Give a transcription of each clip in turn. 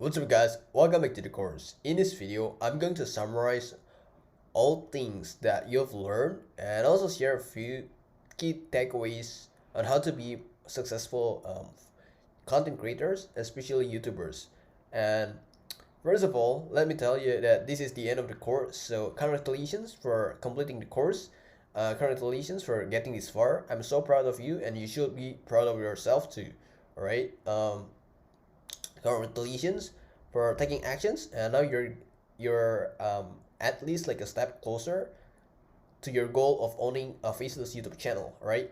What's up guys, welcome back to the course. In this video, I'm going to summarize all things that you've learned and also share a few key takeaways on how to be successful content creators, especially YouTubers. And first of all, let me tell you that this is the end of the course, so congratulations for completing the course. Congratulations for getting this far. I'm so proud of you and you should be proud of yourself too. Alright? Congratulations for taking actions, and now you're at least like a step closer to your goal of owning a faceless YouTube channel, right?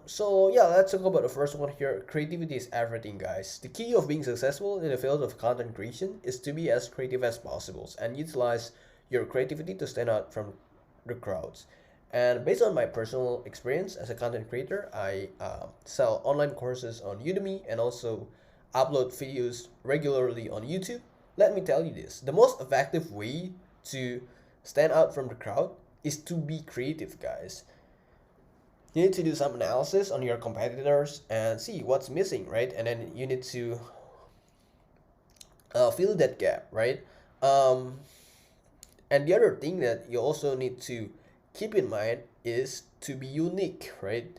So yeah, let's talk about the first one here. Creativity is everything, guys. The key of being successful in the field of content creation is to be as creative as possible and utilize your creativity to stand out from the crowds. And based on my personal experience as a content creator, I sell online courses on Udemy and also upload videos regularly on YouTube. Let me tell you this, the most effective way to stand out from the crowd is to be creative, guys. You need to do some analysis on your competitors and see what's missing, right? And then you need to fill that gap, right? Um, and the other thing that you also need to keep in mind is to be unique, right?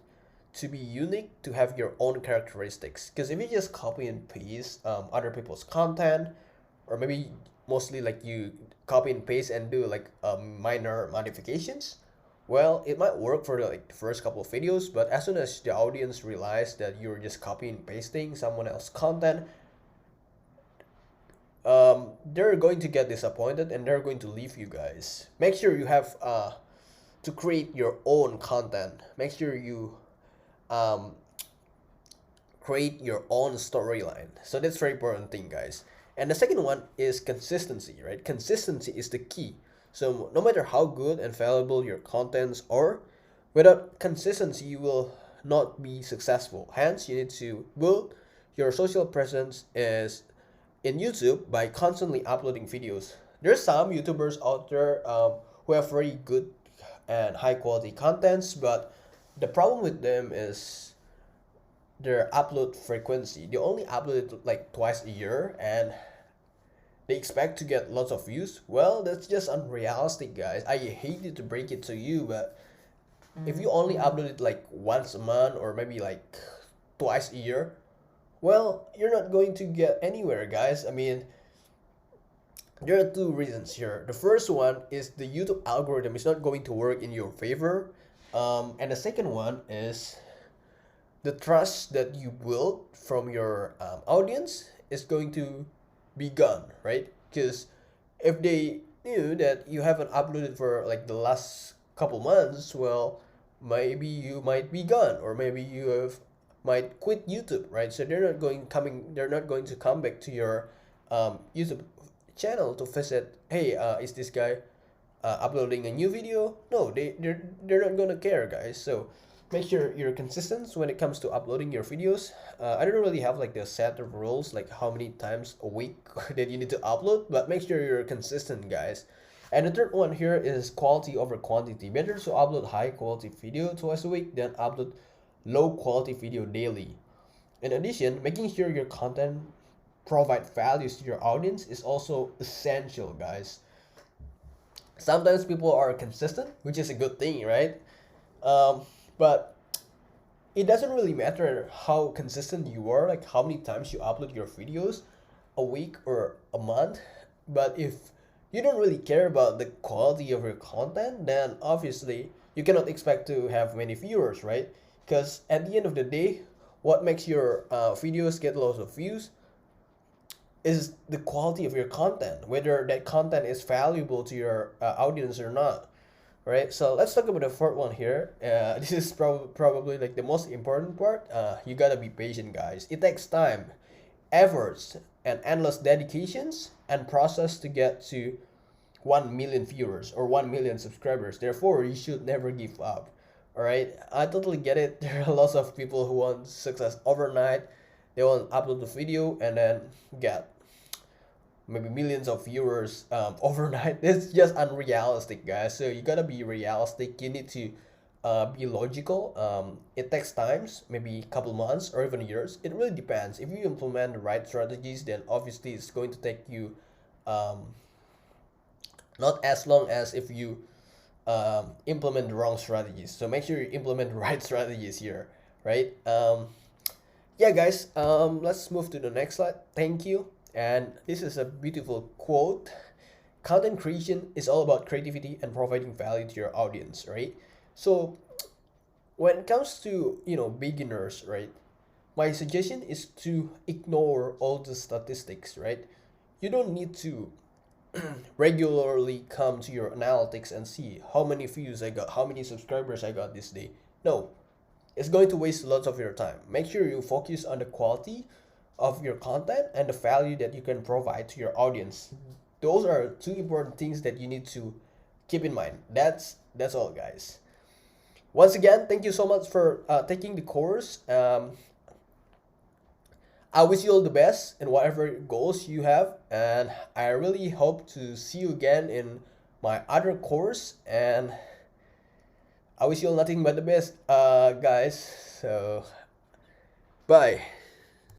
To be unique, to have your own characteristics. Because if you just copy and paste other people's content, or maybe mostly like you copy and paste and do like minor modifications, well, it might work for the first couple of videos, but as soon as the audience realize that you're just copying and pasting someone else's content, they're going to get disappointed and they're going to leave you guys. Make sure you have to create your own content. Make sure you um, create your own storyline. So that's very important thing, guys. And the second one is consistency, right? Consistency is the key. So no matter how good and valuable your contents are, without consistency, you will not be successful. Hence, you need to build your social presence is in YouTube by constantly uploading videos. There's some YouTubers out there who have very good and high quality contents, but the problem with them is their upload frequency. They only upload it like twice a year and they expect to get lots of views. Well, that's just unrealistic, guys. I hate to break it to you, but if you only upload it like once a month or maybe like twice a year, well, you're not going to get anywhere, guys. I mean, there are two reasons here. The first one is the YouTube algorithm is not going to work in your favor. And the second one is the trust that you build from your audience is going to be gone, right? Because if they knew that you haven't uploaded for like the last couple months, well, maybe you might be gone, or maybe you have might quit YouTube, right? So they're not going to come back to your YouTube channel to visit. Hey, is this guy uploading a new video? No, they're not gonna care, guys. So make sure you're consistent when it comes to uploading your videos. I don't really have like the set of rules, like how many times a week that you need to upload, but make sure you're consistent, guys. And the third one here is quality over quantity. Better to upload high quality video twice a week than upload low quality video daily. In addition, making sure your content provide values to your audience is also essential, guys. Sometimes people are consistent, which is a good thing, right? But it doesn't really matter how consistent you are, like how many times you upload your videos a week or a month. But if you don't really care about the quality of your content, then obviously you cannot expect to have many viewers, right? Because at the end of the day, what makes your videos get lots of views is the quality of your content, whether that content is valuable to your audience or not, right? So let's talk about the fourth one here. This is probably like the most important part. You gotta be patient, guys. It takes time, efforts, and endless dedications and process to get to 1 million viewers or 1 million subscribers. Therefore, you should never give up. All right, I totally get it. There are lots of people who want success overnight. They want to upload the video and then get maybe millions of viewers overnight. It's just unrealistic, guys. So you gotta be realistic. You need to be logical. It takes times, maybe a couple months or even years. It really depends. If you implement the right strategies, then obviously it's going to take you um, not as long as if you implement the wrong strategies. So make sure you implement the right strategies here, right? Yeah, guys, let's move to the next slide. Thank you. And this is a beautiful quote. Content creation is all about creativity and providing value to your audience, right? So when it comes to, beginners, right? My suggestion is to ignore all the statistics, right? You don't need to regularly come to your analytics and see how many views I got, how many subscribers I got this day. No, it's going to waste lots of your time. Make sure you focus on the quality of your content and the value that you can provide to your audience. Those are two important things that you need to keep in mind. That's all, guys. Once again, thank you so much for taking the course. I wish you all the best in whatever goals you have, and I really hope to see you again in my other course. And I wish you all nothing but the best, guys. So, bye.